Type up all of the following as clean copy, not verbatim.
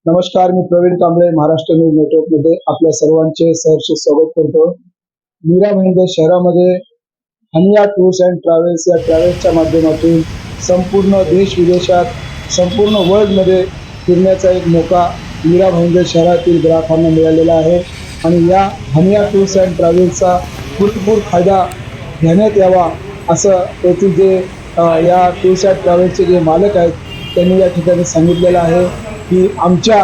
नमस्कार, मी प्रवीण कांबळे महाराष्ट्र न्यूज नेटवर्कमध्ये आपल्या सर्वांचे सहर्ष स्वागत करतो. मीरा भाईंदर शहरामध्ये हनिया टूर्स अँड ट्रॅव्हल्स या ट्रॅव्हल्सच्या माध्यमातून संपूर्ण देश विदेशात संपूर्ण वर्ल्डमध्ये फिरण्याचा एक मौका मीरा भाईंदर शहरातील ग्राहकांना मिळालेला आहे आणि या हनिया टूर्स अँड ट्रॅव्हल्सचा भरपूर फायदा घेण्यात यावा असं तेथील जे या टूर्स अँड ट्रॅव्हल्सचे जे मालक आहेत त्यांनी या ठिकाणी सांगितलेलं आहे की आमच्या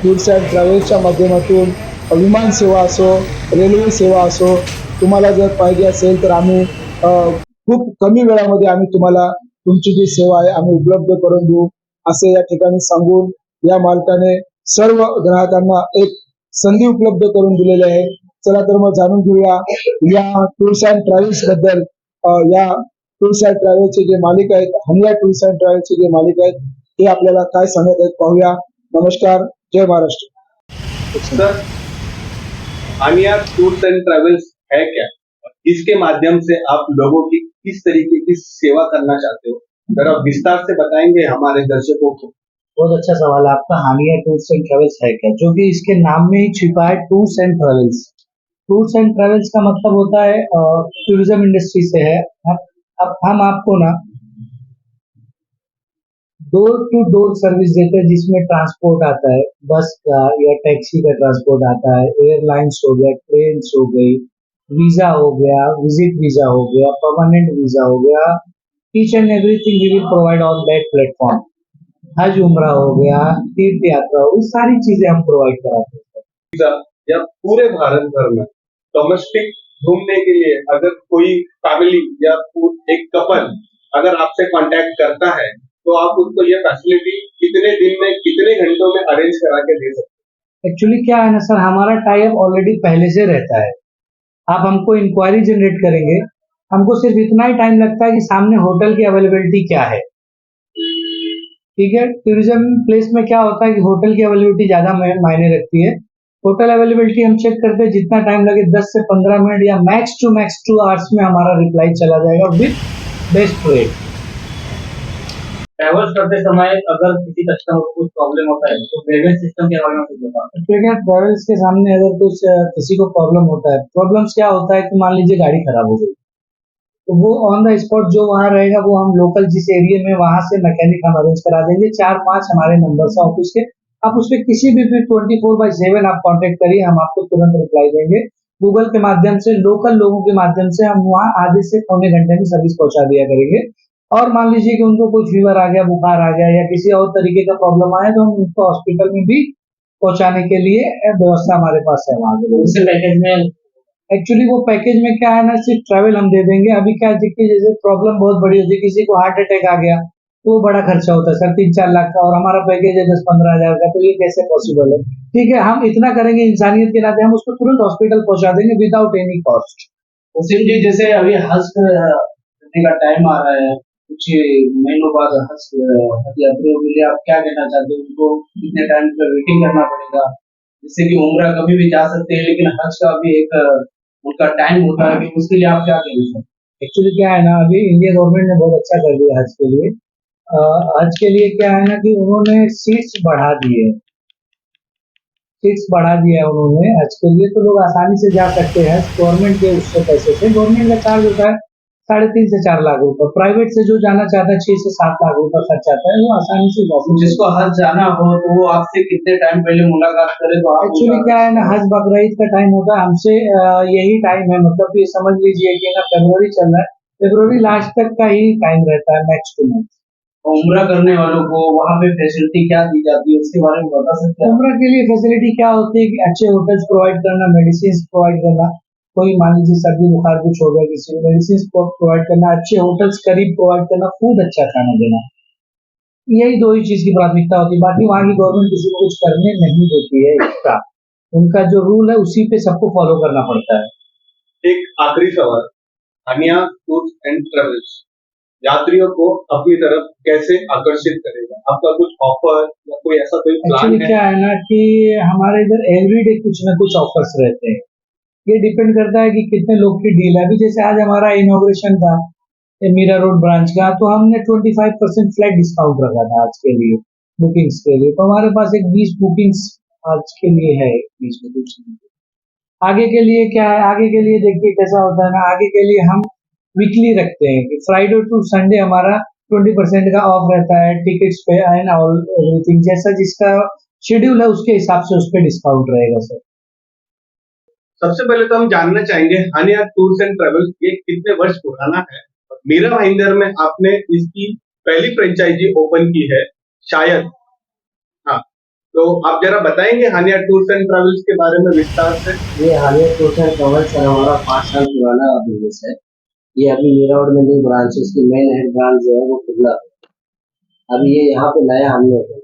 टूर्स अँड ट्रॅव्हल्सच्या माध्यमातून विमान सेवा असो, रेल्वे सेवा असो, तुम्हाला जर पाहिजे असेल तर आम्ही खूप कमी वेळामध्ये आम्ही तुम्हाला तुमची जी सेवा आहे आम्ही उपलब्ध करून देऊ असे या ठिकाणी सांगून या मालकाने सर्व ग्राहकांना एक संधी उपलब्ध करून दिलेली आहे. चला तर मग जाणून घेऊया या टूर्स अँड ट्रॅव्हल्स बद्दल. या टूर्स अँड ट्रॅव्हल्सचे जे मालिक आहेत, हनिया टूर्स अँड ट्रॅव्हल्सचे जे मालिक आहेत ते आपल्याला काय सांगत आहेत पाहूया. नमस्कार, जय Maharashtra. Sir, Aniya tours and travels है क्या? इसके माध्यम से आप लोगों की किस तरीके की सेवा करना चाहते हो, जरा विस्तार से बताएंगे हमारे दर्शकों को. बहुत अच्छा सवाल है आपका. हानिया टूर्स एंड ट्रेवल्स है क्या, जो कि इसके नाम में ही छिपा है, tours and travels. Tours and travels का मतलब होता है टूरिज्म इंडस्ट्री से है. अब हम आपको ना डोर टू डोर सर्विस देते हैं, जिसमें ट्रांसपोर्ट आता है, बस का या टैक्सी का ट्रांसपोर्ट आता है, एयरलाइंस हो गया, ट्रेन हो गई, वीजा हो गया, विजिट वीजा हो गया, परमानेंट वीजा हो गया. Each and everything we will provide on that platform. हज उम्रा हो गया, तीर्थ यात्रा हो गई, सारी चीजें हम प्रोवाइड कराते हैं. या पूरे भारत भर में डोमेस्टिक घूमने के लिए अगर कोई फैमिली या एक कपल अगर आपसे कांटेक्ट करता है तो आप उसको ये फैसिलिटी कितने दिन में कितने घंटों में अरेंज करा के दे सकते हैं? एक्चुअली क्या है ना सर, हमारा टाई अप ऑलरेडी पहले से रहता है. आप हमको इंक्वायरी जनरेट करेंगे, हमको सिर्फ इतना ही टाइम लगता है कि सामने होटल की अवेलेबिलिटी क्या है. ठीक है. टूरिज्म प्लेस में क्या होता है कि होटल की अवेलेबिलिटी ज्यादा मायने रखती है. होटल अवेलेबिलिटी हम चेक करते हैं, जितना टाइम लगे 10 से 15 मिनट या मैक्स टू मैक्स 2 आवर्स में हमारा रिप्लाई चला जाएगा विद बेस्ट रेट. ट्रैवल्स करते समय अगर किसी कस्टमर को कुछ प्रॉब्लम होता है तो पेमेंट सिस्टम के बारे में कुछ बताओ. देखिए, ट्रैवल्स के सामने अगर कुछ किसी को प्रॉब्लम होता है, प्रॉब्लम्स क्या होता है कि मान लीजिए गाड़ी खराब हो गई, तो वो ऑन द स्पॉट जो वहाँ रहेगा, वो हम लोकल जिस एरिया में वहां से मैकेनिक हम अरेंज करा देंगे. 4-5 हमारे नंबर है ऑफिस के. आप उस पर किसी भी 24/7 आप कांटेक्ट करिए, हम आपको तुरंत रिप्लाई देंगे. गूगल के माध्यम से, लोकल लोगों के माध्यम से हम वहाँ आधे से पौने घंटे में सर्विस पहुंचा दिया करेंगे. और मान लीजिए कि उनको कुछ फीवर आ गया, बुखार आ गया या किसी और तरीके का प्रॉब्लम आया, तो हम उनको हॉस्पिटल में भी पहुंचाने के लिए व्यवस्था हमारे पास है वहाँ पे. उसी पैकेज में एक्चुअली वो पैकेज में क्या है ना, सिर्फ ट्रैवल हम दे देंगे. अभी क्या है कि जैसे प्रॉब्लम बहुत बड़ी होती है, किसी को हार्ट अटैक आ गया तो वो बड़ा खर्चा होता है सर, 3-4 लाख का, और हमारा पैकेज है 10-15 हजार का, तो ये कैसे पॉसिबल है. ठीक है, हम इतना करेंगे इंसानियत के नाते, हम उसको तुरंत हॉस्पिटल पहुंचा देंगे विदाउट एनी कॉस्ट. उसी जी, जैसे अभी हज करने का टाइम आ रहा है, कुछ महीनों बाद हज यात्रियों के लिए आप क्या कहना चाहते हो? उनको कितने टाइम पर वेटिंग करना पड़ेगा? जिससे कि उम्रा कभी भी जा सकते हैं, लेकिन हज का भी एक उनका टाइम होता है, कि उसके लिए आप क्या कहना चाहते हैं? एक्चुअली क्या है ना, अभी इंडिया गवर्नमेंट ने बहुत अच्छा कर दिया हज के लिए. हज के लिए क्या है ना कि उन्होंने सीट्स बढ़ा दिए है उन्होंने हज के लिए, तो लोग आसानी से जा सकते हैं गवर्नमेंट के उससे पैसे से. गवर्नमेंट का चार्ज होता है 3.5 से 4 लाख रुपए. प्राइवेट से जो जाना चाहता है 6 से 7 लाख रुपए खर्च आता है, वो आसानी से जा सकता है. जिसको हज जाना हो तो वो आपसे कितने टाइम पहले मुलाकात करे तो आप एक्चुअली क्या है ना, हज बकरीद का टाइम होता है, हमसे यही टाइम है, मतलब ये समझ लीजिए कि ना फरवरी चल रहा है, फरवरी लास्ट तक का ही टाइम रहता है मैक्स टू मैक्स. उम्रा करने वालों को वहाँ पे फैसिलिटी क्या दी जाती है, उसके बारे में बता सकते हैं? उम्रा के लिए फैसिलिटी क्या होती है कि अच्छे होटल्स प्रोवाइड करना, मेडिसिन प्रोवाइड करना. कोई मान लीजिए सर्दी बुखार कुछ हो गया, किसी को मेडिसिन प्रोवाइड करना, अच्छे होटल्स करीब प्रोवाइड करना, फूड अच्छा खाना देना. यही 2 ही चीज की प्राथमिकता होती है. बाकी वहाँ की गवर्नमेंट किसी को कुछ करने नहीं देती है एक्स्ट्रा. उनका जो रूल है उसी पे सबको फॉलो करना पड़ता है. एक आखिरी सवाल, हनिया टूर्स एंड ट्रैवल्स यात्रियों को अपनी तरफ कैसे आकर्षित करेगा? आपका कुछ ऑफर या कोई ऐसा कोई प्लान एक्चुअली है? क्या है ना कि हमारे इधर एवरीडे कुछ ना कुछ ऑफर्स रहते हैं. ये डिपेंड करता है कि कितने लोग की डील है. अभी जैसे आज हमारा इनॉग्रेशन था मीरा रोड ब्रांच का, तो हमने 25% फ्लैट डिस्काउंट रखा था आज के लिए. बुकिंग्स के लिए, तो हमारे पास एक 20 बुकिंग्स आज के लिए है, 20 बुकिंग्स। आगे के लिए क्या है, आगे के लिए देखिए कैसा होता है ना, आगे के लिए हम वीकली रखते हैं कि फ्राइडे टू संडे हमारा 20% का ऑफ रहता है टिकट्स पे एंड ऑल एवरीथिंग, जैसा जिसका शेड्यूल है उसके हिसाब से उस पर डिस्काउंट रहेगा सर। सबसे पहले तो हम जानना चाहेंगे हानिया टूर्स एंड ट्रेवल्स ये कितने वर्ष पुराना है। मीरा भाईंदर में आपने इसकी पहली फ्रेंचाइजी ओपन की है शायद। हाँ, तो आप जरा बताएंगे हानिया टूर्स एंड ट्रेवल्स के बारे में विस्तार से। ये हालिया टूर्स एंड ट्रेवल्स सर हमारा 5 साल पुराना बिजनेस है। ये अभी मीरा रोड में न्यू ब्रांच है, इसकी मेन हेड ब्रांच जो है वो खुला है। अभी ये यहाँ पे नया हमने open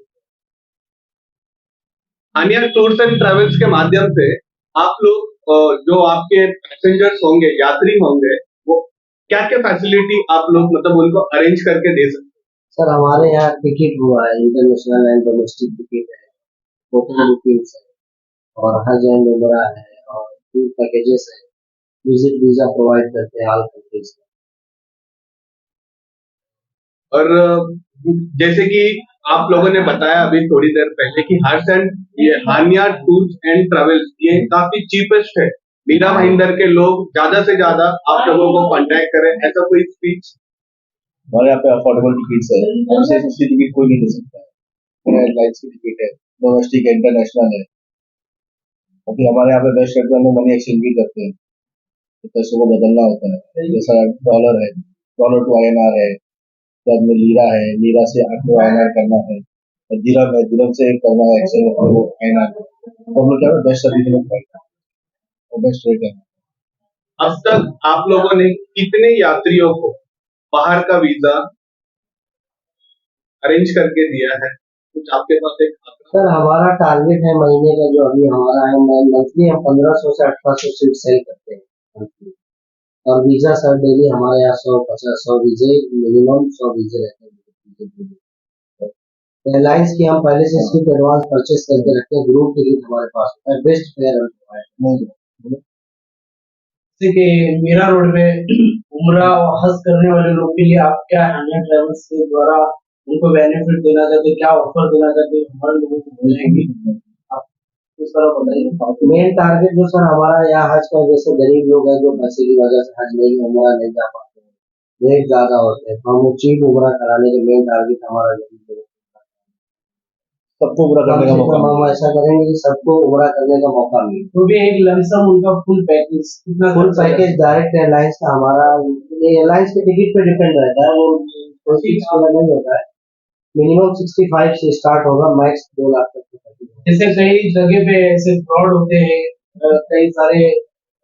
Haniya tours and travels के माध्यम से आप लोग जो आपके पैसेंजर्स होंगे, यात्री होंगे, वो क्या क्या फैसिलिटी आप लोग मतलब उनको अरेंज करके दे सकते सर हमारे यहाँ टिकट हुआ है, इंटरनेशनल एंड डोमेस्टिक टिकट है, होटल बुकिंग्स है, और हज एंड उमरा है, और टूर पैकेजेस है, विजिट वीजा प्रोवाइड करते हैं ऑल कंट्रीज में। और जैसे कि आप लोगों ने बताया अभी थोड़ी देर पहले कि हर्ष एंड ये हानिया टूर्स एंड ट्रेवल्स ये काफी चीपेस्ट है। मीरा भाईंदर के लोग ज्यादा से ज्यादा आप लोगों को कांटेक्ट करें, ऐसा कोई स्पीच। हमारे यहाँ पे अफोर्डेबल टिकट्स है, हमसे सस्ती टिकट कोई नहीं दे सकता है। एयरलाइंस की टिकट है, डोमेस्टिक है, इंटरनेशनल है। क्योंकि हमारे यहाँ पे बेस्ट करते हैं, हम मनी एक्सचेंज भी करते हैं, तो पैसों को बदलना होता है। जैसा डॉलर है, डॉलर टू INR है, बाद में लीरा है, लीरा से आपको INR करना है, और दिरहम है, दिरहम से करना है एक्सचेंज और वो INR। तो हम लोग क्या है बेस्ट सर्विस में करते हैं और बेस्ट रेट है। अब तक आप लोगों ने कितने यात्रियों को बाहर का वीजा अरेंज करके दिया है, कुछ आपके पास एक आंकड़ा? सर हमारा टारगेट है महीने का जो अभी हमारा है, मंथली हम 1500 से 1800 सीट सेल करते हैं monthly। और वीजा सर डेली हमारे यहाँ 100 वीजे मिनिमम 100 वीजे रहते हैं। एयरलाइंस की हम पहले से इसकी एडवांस परचेस करके रखते हैं, ग्रुप टिकट हमारे पास होता है, बेस्ट फेयर हम प्रोवाइड करते हैं। जैसे कि मीरा रोड में उम्रा और हज करने वाले लोग के लिए आप क्या हानिया ट्रेवल्स के द्वारा उनको बेनिफिट देना चाहते हैं, क्या ऑफर देना चाहते हैं हमारे लोगों को मिलेंगे, आप इस तरह बताइए। मेन टारगेट जो सर हमारा यहाँ हज का, जैसे गरीब लोग हैं जो पैसे की वजह से हज नहीं उम्रा नहीं जा पाते हैं, रेट ज्यादा होते हैं, तो हम चीप उम्रा कराने के मेन टारगेट हमारा यही है। सबको पूरा कम करने का से मौका कम हम ऐसा करेंगे कि सबको उम्रा करने का मौका मिले। तो भी एक लमसम उनका फुल पैकेज कितना फुल पैकेज डायरेक्ट एयरलाइंस का हमारा, ये एयरलाइंस के टिकट पे डिपेंड रहता है, वो कोई फिक्स वाला नहीं होता है। मिनिमम 65 से स्टार्ट होगा, मैक्स 2 लाख तक का पैकेज होगा। जैसे कई जगह पे ऐसे फ्रॉड होते हैं, कई सारे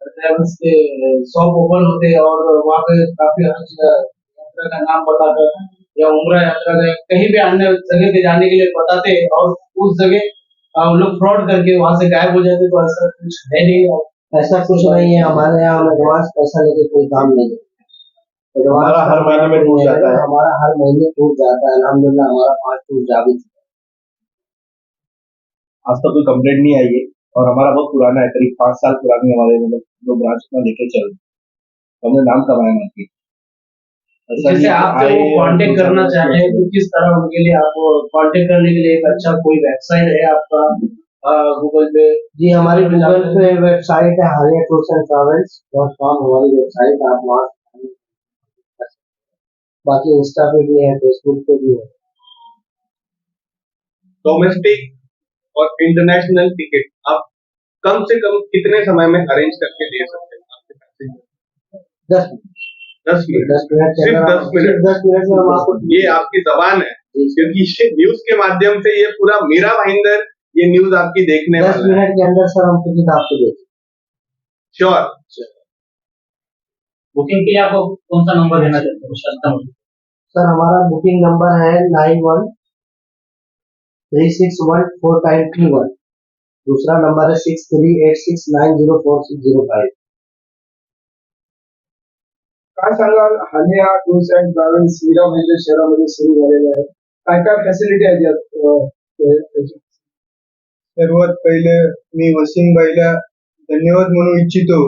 ट्रेवल्स के शॉप ओपन होते हैं और वहाँ पे काफी हज यात्रा का नाम बताकर या उम्रा यात्रा का कहीं भी अन्य जगह पे जाने के लिए बताते हैं और उस जगह उन लोग फ्रॉड करके वहां से गायब हो जाते, तो ऐसा कुछ है नहीं। ऐसा कुछ नहीं है हमारे यहाँ, हम एडवांस पैसा लेके कोई काम नहीं करते। हमारा हर महीने में टूर जाता है। हमारा हर महीने टूर जाता है, अल्हम्दुलिल्लाह हमारा 5 टूर जा भी चुका है। आज तक कोई कंप्लेंट नहीं आई है, और हमारा बहुत पुराना है, करीब 5 साल पुरानी हमारे मतलब जो ब्रांच में लेके चल रहे हैं। तो हमने नाम कमाया मार्केट। जैसे आप जो कांटेक्ट करना चाहते हैं तो किस तरह उनके लिए आप कांटेक्ट करने के लिए एक अच्छा कोई वेबसाइट है आपका गूगल पे? जी हमारी गूगल पे वेबसाइट है हानिया टूर्स एंड ट्रेवल्स .com, हमारी वेबसाइट, आप वहाँ से कर सकते हैं। बाकी इंस्टा पे भी है, फेसबुक पे भी है। डोमेस्टिक और इंटरनेशनल टिकट आप कम से कम कितने समय में अरेंज करके दे सकते हैं आपके पैसेंजर? 10 मिनट 10 मिनट, 10 मिनट सिर्फ 10 मिनट। 10 मिनट में हम आपको ये आपकी जबान है, क्योंकि ये न्यूज के माध्यम से ये पूरा मीरा भाईंदर ये न्यूज आपकी देखने 10 वाला है। मिनट के अंदर सर हम टिकट आपको देते हैं। श्योर। बुकिंग के लिए आपको कौन सा नंबर देना चाहते हैं सस्ता में? सर हमारा बुकिंग नंबर है 91361491। दूसरा नंबर है 6386904605। काय सांगाल Haniya tours and travels Mira Bhayandar शहरामध्ये सुरू झालेलं आहे, काय काय फॅसिलिटी आहेत त्याची? सर्वात पहिले मी वसीमबाईला धन्यवाद म्हणू इच्छितो।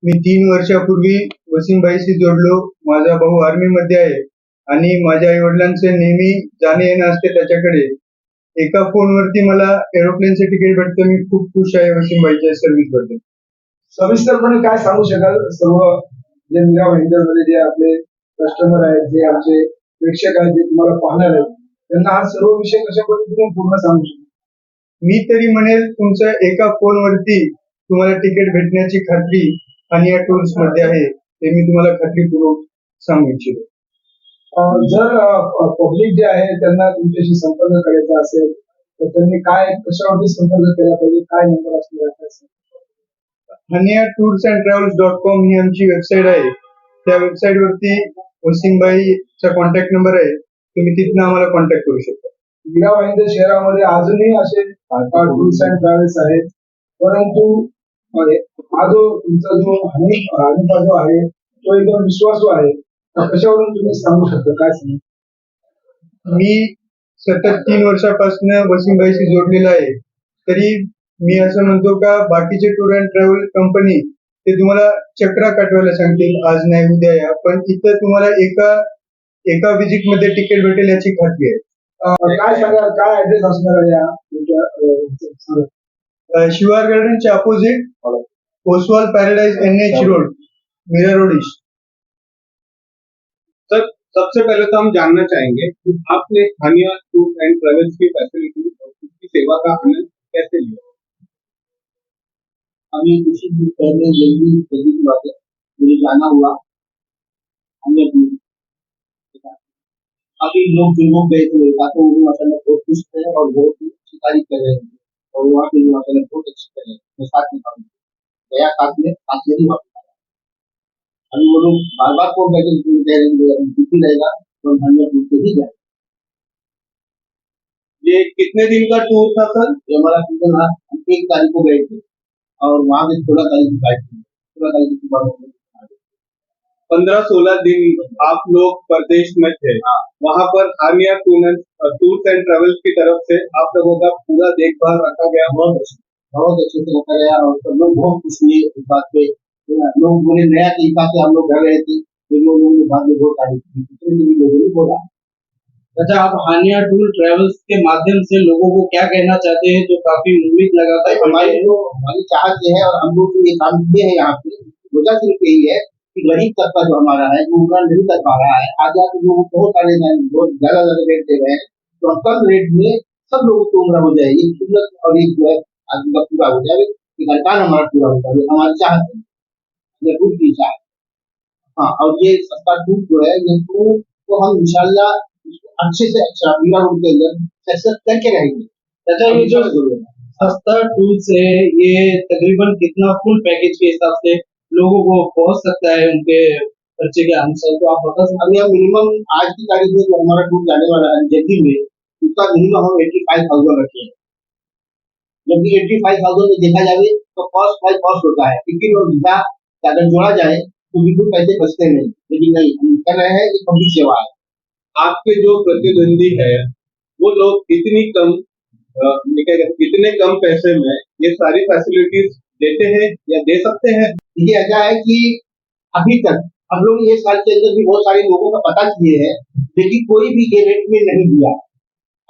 मी 3 वर्षापूर्वी वसीमबाईशी जोडलो। माझा भाऊ आर्मी मध्ये आहे आणि माझ्या आई वडिलांचे नेहमी जाणे येणं असते त्याच्याकडे। एका फोनवरती मला एरोप्लेनचं तिकीट भेटतं. मी खूप खुश आहे वशिमबाईच्या सर्व्हिस बद्दल. सविस्तरपणे काय सांगू शकाल सर्व जे मीरा भाईंदर मध्ये जे आपले कस्टमर आहेत, जे आमचे प्रेक्षक आहेत, जे तुम्हाला पाहणार आहेत, त्यांना हा सर्व विषय कशा पद्धतीने पूर्ण सांगू शकाल? मी तरी म्हणेल तुमच्या एका फोनवरती तुम्हाला तिकीट भेटण्याची खात्री आणि या टूल्स मध्ये आहे, हे मी तुम्हाला खात्रीपूर्वक सांगू इच्छितो. जर पब्लिक जे आहे त्यांना तुमच्याशी संपर्क करायचा असेल तर त्यांनी काय कशावरती संपर्क केला पाहिजे, काय नंबर असणार आहे? हनिया टूर्स अँड ट्रॅव्हल्स.com ही आमची वेबसाईट आहे. त्या वेबसाईट वरती वसीमबाईचा कॉन्टॅक्ट नंबर आहे. तुम्ही तिथनं आम्हाला कॉन्टॅक्ट करू शकता. मीरा भाईंदर शहरामध्ये अजूनही असे टूर्स अँड ट्रॅव्हल्स आहेत, परंतु हा जो तुमचा जो हनिफा जो आहे तो एकदम विश्वासू आहे. कशावरून तुम्ही सांगू शकता, काय सांगू? मी सतत 3 वर्षापासून वसीमबाईशी जोडलेला आहे. तरी मी असं म्हणतो का बाकीचे टूर अँड ट्रॅव्हल कंपनी ते तुम्हाला चक्रा काटवायला सांगतील, आज नाही उद्या या, पण इथं तुम्हाला एका विजिट मध्ये तिकीट भेटेल याची खात्री आहे. काय सांगा, काय ऍड्रेस असणार आहे या तुमच्या? शिवार गार्डनच्या opposite Oswal paradise NH road, Mira road east. Sir, सबसे पहले तो हम जानना चाहेंगे कि आपने हानिया टूर एंड ट्रेवल्स की फैसिलिटी और उसकी सेवा का आनंद कैसे लिया? अभी कुछ ही दिन पहले जल्दी जल्दी की बात है, मुझे जाना हुआ हमने अभी लोग गए थे तो वो माशाल्लाह बहुत खुश थे और बहुत ही अच्छी तारीफ कर रहे थे और वहाँ पे भी माशाल्लाह बहुत अच्छी कर रहे हैं। मैं साथ में था, गया साथ में ही वापस आया। अभी वो लोग बार बार फोन करके कह रहे हैं बिजी रहेगा तो हम टूर पे ही जाए। ये कितने दिन का टूर था सर? ये हमारा सीजन था, हम 1 तारीख को गए थे और वहाँ से 16 तारीख की फ्लाइट थी, 16 तारीख की सुबह 15-16 दिन आप लोग प्रदेश में थे। वहाँ पर हानिया टूर्स एंड ट्रेवल्स की तरफ से आप लोगों का पूरा देखभाल रखा गया। बहुत अच्छे से रखा गया और सब लोग बहुत खुश हुए इस बात पे। लोग बोले नया तरीका से हम लोग कर रहे थे, लेकिन लोगों ने बाद में बहुत तारीफ की, कितने भी लोगों ने बोला। अच्छा, आप हानिया टूर ट्रेवल्स के माध्यम से लोगों को क्या कहना चाहते हैं जो काफी उम्मीद लगाता है? हमारी चाहत ये है और हम लोग जो ये काम किए हैं यहाँ पे, वजह सिर्फ यही है कि गरीब तबका जो हमारा है जो उम्र नहीं कर पा रहा है, आज आके लोगों को बहुत सारे बहुत ज्यादा रेट दे रहे हैं, तो हम कम रेट में सब लोगों की उम्र हो जाएगी और एक जो है आदमी का पूरा हो जाए, हरकान हमारा पूरा हो जाए, हमारी चाहत है, ये टूर की चाहत। हाँ, और ये सस्ता टूर जो है ये टूर तो हम इंशाल्लाह अच्छे से अच्छा मीरा रोड के अंदर सक्सेस करके रहेंगे। अच्छा, ये जो सस्ता टूर्स है ये तकरीबन कितना फुल पैकेज के हिसाब से लोगों को पहुंच सकता है उनके खर्चे के अनुसार, तो आप बता सकते हैं? अभी हम मिनिमम आज की तारीख में जो हमारा टूर जाने वाला है जल्दी में, उसका मिनिमम हम 85,000 रखे हैं। जबकि 85,000 में देखा जाए तो कॉस्ट बाय कॉस्ट होता है, टिकट और वीजा अगर जोड़ा जाए तो बिल्कुल पैसे बचते नहीं, लेकिन नहीं, हम कर रहे हैं, ये पब्लिक सेवा है। आपके जो प्रतिद्वंदी है वो लोग इतने कम पैसे में ये सारी फैसिलिटीज देते हैं या दे सकते हैं? ये ऐसा है कि अभी तक हम लोग ये साल के अंदर भी बहुत सारे लोगों का पता किए हैं, लेकिन कोई भी ये रेट में नहीं दिया।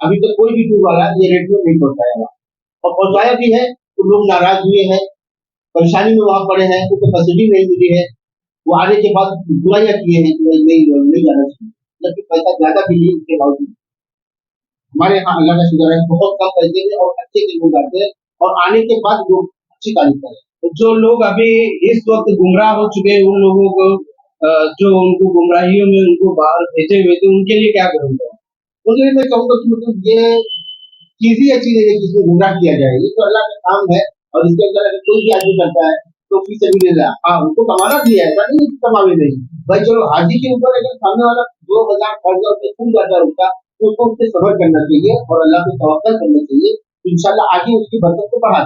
अभी तक कोई भी टूर वाला ये रेट में नहीं पहुंचाया हुआ, और पहुंचाया भी है तो लोग नाराज हुए हैं, परेशानी में वहां पड़े हैं, उनको फैसिलिटी नहीं मिली है। वो आने के बाद बुराइयां किए हैं कि नहीं जाना चाहिए, जबकि पैसा ज्यादा भी नहीं उसके बावजूद। हमारे यहाँ अल्लाह का शुक्र है बहुत कम पैसे में और अच्छे से लोग आते हैं और आने के बाद लोग अच्छी तारीफ करें। तो जो लोग अभी इस वक्त गुमराह हो चुके हैं उन लोगों को जो उनको गुमराहियों में उनको बाहर भेजे हुए थे उनके लिए क्या करूँगा? उनके लिए मैं कहूँगा कि मतलब ये चीज ही अच्छी नहीं है जिसमें गुमराह किया जाए, ये तो अल्लाह का काम है और इसके अंदर अगर कोई भी आदमी करता है तो फी सबिलिल्लाह, हाँ उनको कमाना भी है, ऐसा नहीं कि कमावे नहीं भाई। चलो हाजी के ऊपर अगर सामने वाला 2,000 5,000 रुपये खूब जाता रुकता तो उसको उससे सबर करना चाहिए और अल्लाह पे तवक्कल करना चाहिए, इंशाल्लाह आगे उसकी बरकत को बढ़ा